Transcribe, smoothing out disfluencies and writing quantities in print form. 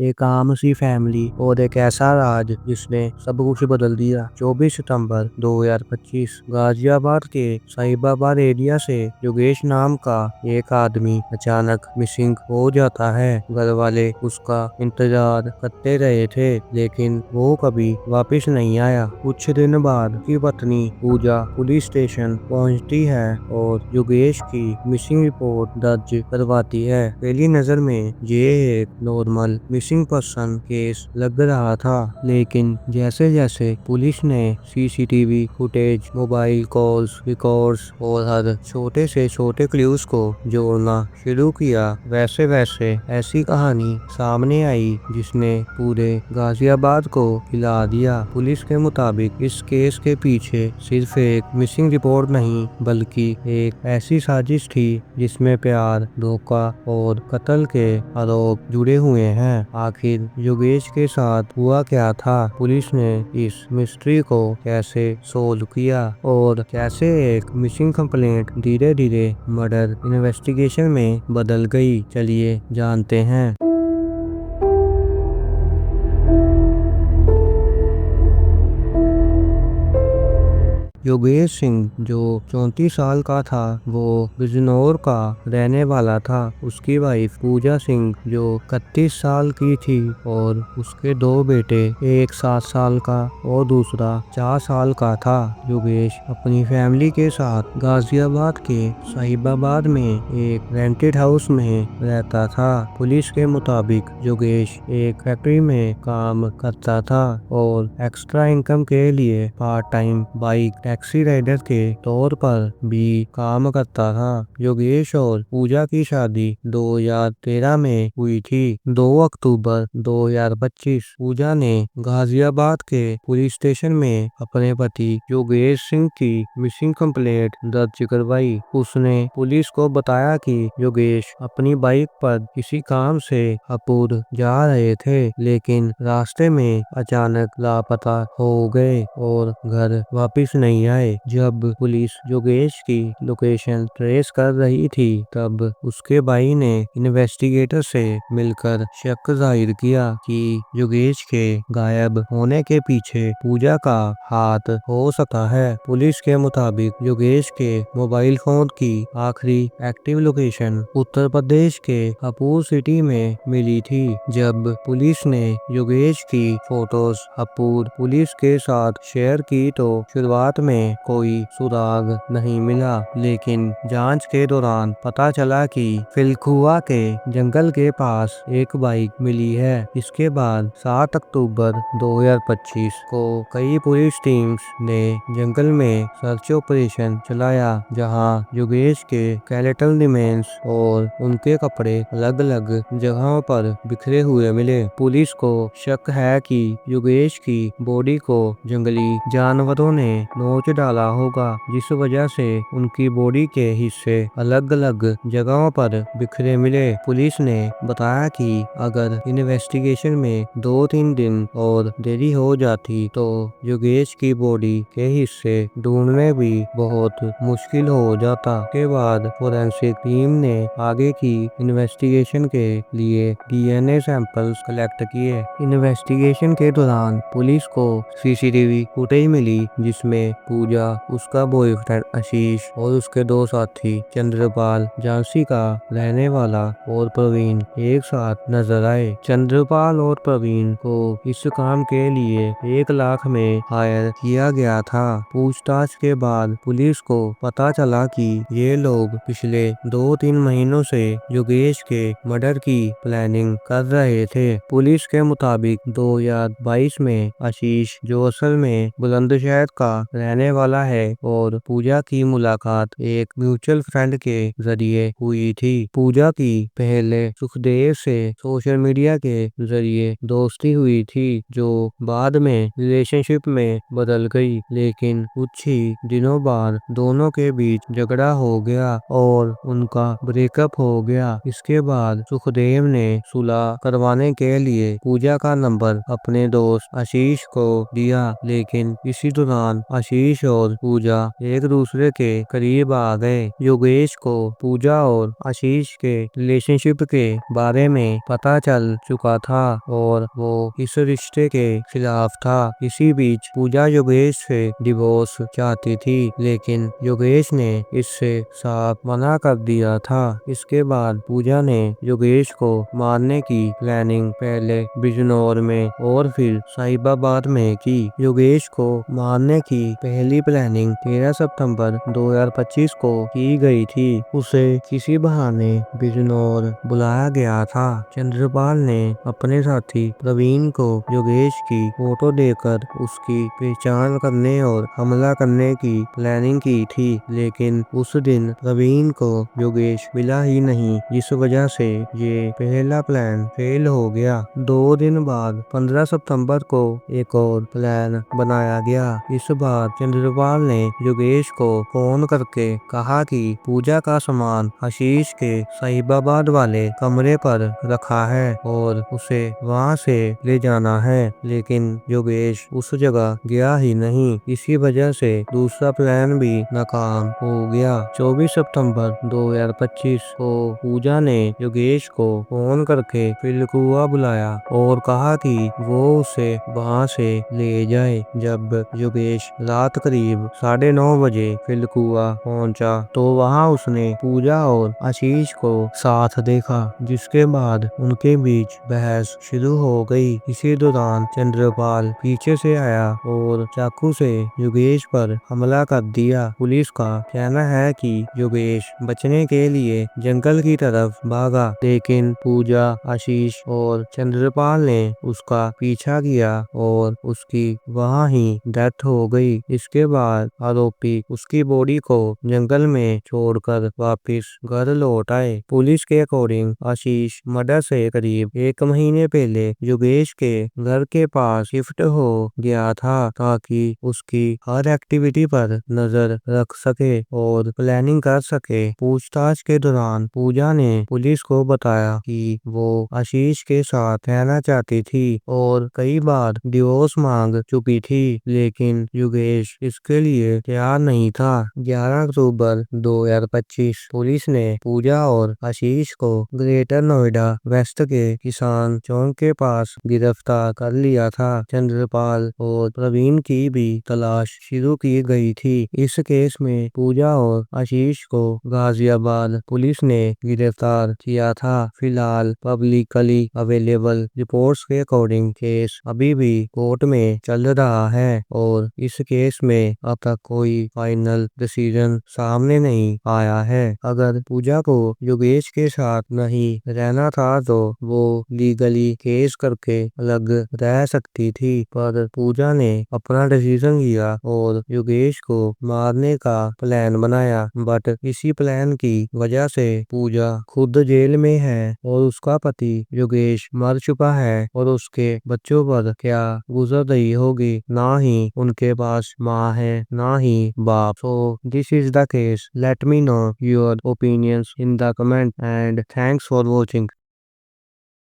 एक आम सी फैमिली और एक ऐसा राज जिसने सब कुछ बदल दिया। 24 सितंबर 2025 गाजियाबाद के साहिबाबाद एरिया से योगेश नाम का एक आदमी अचानक मिसिंग हो जाता है। घर वाले उसका इंतजार करते रहे थे लेकिन वो कभी वापस नहीं आया। कुछ दिन बाद उसकी पत्नी पूजा पुलिस स्टेशन पहुंचती है और योगेश की मिसिंग रिपोर्ट दर्ज करवाती है। पहली नजर में ये एक नॉर्मल मिसिंग पर्सन केस लग रहा था, लेकिन जैसे जैसे पुलिस ने CCTV footage, mobile calls, records और हर छोटे से छोटे क्लूज को जोड़ना शुरू किया, वैसे वैसे ऐसी कहानी सामने आई जिसने पूरे गाजियाबाद को हिला दिया। पुलिस के मुताबिक इस केस के पीछे सिर्फ एक मिसिंग रिपोर्ट नहीं बल्कि एक ऐसी साजिश थी जिसमें प्यार, धोखा और कत्ल के आरोप जुड़े हुए हैं। आखिर योगेश के साथ हुआ क्या था, पुलिस ने इस मिस्ट्री को कैसे सोल्व किया और कैसे एक मिसिंग कंप्लेंट धीरे धीरे मर्डर इन्वेस्टिगेशन में बदल गई, चलिए जानते हैं। योगेश सिंह जो 34 साल का था वो बिजनौर का रहने वाला था। उसकी वाइफ पूजा सिंह जो 31 साल की थी और उसके दो बेटे, एक 7 साल का और दूसरा 4 साल का था। योगेश अपनी फैमिली के साथ गाजियाबाद के साहिबाबाद में एक रेंटेड हाउस में रहता था। पुलिस के मुताबिक योगेश एक फैक्ट्री में काम करता था और एक्स्ट्रा इनकम के लिए part time bike taxi rider के तौर पर भी काम करता था। योगेश और पूजा की शादी 2013 में हुई थी। 2 अक्टूबर 2025 पूजा ने गाजियाबाद के पुलिस स्टेशन में अपने पति योगेश सिंह की मिसिंग कंप्लेंट दर्ज करवाई। उसने पुलिस को बताया कि योगेश अपनी बाइक पर किसी काम से हपुर जा रहे थे, लेकिन रास्ते में अचानक लापता हो गए और घर वापस नहीं आए। जब पुलिस योगेश की लोकेशन ट्रेस कर रही थी तब उसके भाई ने इन्वेस्टिगेटर से मिलकर शक जाहिर किया कि योगेश के गायब होने के पीछे पूजा का हाथ हो सकता है। पुलिस के मुताबिक योगेश के मोबाइल फोन की आखिरी एक्टिव लोकेशन उत्तर प्रदेश के हपूर सिटी में मिली थी। जब पुलिस ने योगेश की फोटोज हपूर पुलिस के साथ शेयर की तो शुरुआत में कोई सुराग नहीं मिला, लेकिन जांच के दौरान पता चला कि फिलखुआ के जंगल के पास एक बाइक मिली है। इसके बाद 7 अक्टूबर 2025 को कई पुलिस टीम्स ने जंगल में सर्च ऑपरेशन चलाया, जहां योगेश के स्केलेटल रिमेन्स और उनके कपड़े अलग अलग जगहों पर बिखरे हुए मिले। पुलिस को शक है कि योगेश की बॉडी को जंगली जानवरों ने नोच डाला होगा, जिस वजह से उनकी बॉडी के हिस्से अलग अलग जगहों पर बिखरे मिले। पुलिस ने बताया कि अगर इन्वेस्टिगेशन में 2-3 दिन और देरी हो जाती तो योगेश की बॉडी के हिस्से ढूंढने भी बहुत मुश्किल हो जाता। के बाद फोरेंसिक टीम ने आगे की इन्वेस्टिगेशन के लिए डीएनए सैंपल्स कलेक्ट किए। इन्वेस्टिगेशन के दौरान पुलिस को सीसीटीवी फुटेज मिली जिसमें पूजा, उसका बॉयफ्रेंड आशीष और उसके 2 साथी चंद्रपाल, झांसी का रहने वाला और प्रवीण एक साथ नजर आए। चंद्रपाल और प्रवीण को इस काम के लिए 1 लाख में हायर किया गया था। पूछताछ के बाद पुलिस को पता चला कि ये लोग पिछले 2-3 महीनों से योगेश के मर्डर की प्लानिंग कर रहे थे। पुलिस के मुताबिक 2022 में आशीष, जो असल में बुलंदशहर का रहने वाला है, और पूजा की मुलाकात एक म्यूचुअल फ्रेंड के जरिए हुई थी। पूजा की पहले सुखदेव से सोशल मीडिया के जरिए दोस्ती हुई थी, जो बाद में रिलेशनशिप में बदल गई, लेकिन कुछ ही दिनों बाद दोनों के बीच झगड़ा हो गया और उनका ब्रेकअप हो गया। इसके बाद सुखदेव ने सुलह करवाने के लिए पूजा का नंबर अपने दोस्त आशीष को दिया, लेकिन इसी दौरान आशीष आशीष और पूजा एक दूसरे के करीब आ गए। योगेश को पूजा और आशीष के रिलेशनशिप के बारे में पता चल चुका था और वो इस रिश्ते के खिलाफ था। इसी बीच पूजा योगेश से डिवोर्स चाहती थी, लेकिन योगेश ने इससे साफ मना कर दिया था। इसके बाद पूजा ने योगेश को मारने की प्लानिंग पहले बिजनौर में और फिर साहिबाबाद में की। योगेश को मारने की पहली प्लानिंग 13 सितंबर 2025 को की गई थी। उसे किसी बहाने बिजनौर बुलाया गया था। चंद्रपाल ने अपने साथी प्रवीण को योगेश की फोटो देकर उसकी पहचान करने और हमला करने की प्लानिंग की थी, लेकिन उस दिन प्रवीण को योगेश मिला ही नहीं, जिस वजह से ये पहला प्लान फेल हो गया। 2 दिन बाद 15 सितंबर को एक और प्लान बनाया गया। इस बार चंद्रपाल ने योगेश को फोन करके कहा कि पूजा का सामान आशीष के साहिबाबाद वाले कमरे पर रखा है और उसे वहां से ले जाना है, लेकिन योगेश उस जगह गया ही नहीं। इसी वजह से दूसरा प्लान भी नाकाम हो गया। 24 सितंबर 2025 को पूजा ने योगेश को फोन करके फिलकुआ बुलाया और कहा कि वो उसे वहां से ले जाए। जब योगेश रात करीब 9:30 बजे फिलकुआ पहुंचा तो वहां उसने पूजा और आशीष को साथ देखा, जिसके बाद उनके बीच बहस शुरू हो गई। इसी दौरान चंद्रपाल पीछे से आया और चाकू से योगेश पर हमला कर दिया। पुलिस का कहना है कि योगेश बचने के लिए जंगल की तरफ भागा, लेकिन पूजा, आशीष और चंद्रपाल ने उसका पीछा किया और उसकी वहां ही डेथ हो गई। इसके बाद आरोपी उसकी बॉडी को जंगल में छोड़कर वापस घर लौट आए। पुलिस के अकॉर्डिंग आशीष मर्डर से करीब 1 महीने पहले योगेश के घर के पास शिफ्ट हो गया था, ताकि उसकी हर एक्टिविटी पर नजर रख सके और प्लानिंग कर सके। पूछताछ के दौरान पूजा ने पुलिस को बताया कि वो आशीष के साथ रहना चाहती थी और कई बार डिवोर्स मांग चुकी थी, लेकिन योगेश इसके लिए तैयार नहीं था। 11 अक्टूबर 2025 पुलिस ने पूजा और आशीष को ग्रेटर नोएडा वेस्ट के किसान चौक के पास गिरफ्तार कर लिया था। चंद्रपाल और प्रवीण की भी तलाश शुरू की गई थी। इस केस में पूजा और आशीष को गाजियाबाद पुलिस ने गिरफ्तार किया था। फिलहाल पब्लिकली अवेलेबल रिपोर्ट्स के अकॉर्डिंग केस अभी भी कोर्ट में चल रहा है और इस केस में अब तक कोई फाइनल डिसीजन सामने नहीं आया है। अगर पूजा को योगेश के साथ नहीं रहना था तो वो लीगली केस करके अलग रह सकती थी, पर पूजा ने अपना डिसीजन लिया और योगेश को मारने का प्लान बनाया। बट इसी प्लान की वजह से पूजा खुद जेल में है और उसका पति योगेश मर चुका है और उसके बच्चों पर क्या गुजर रही होगी। ना ही उनके पास माँ है, ना ही बाप। So this is the case. Let me know your opinions in the comment and thanks for watching.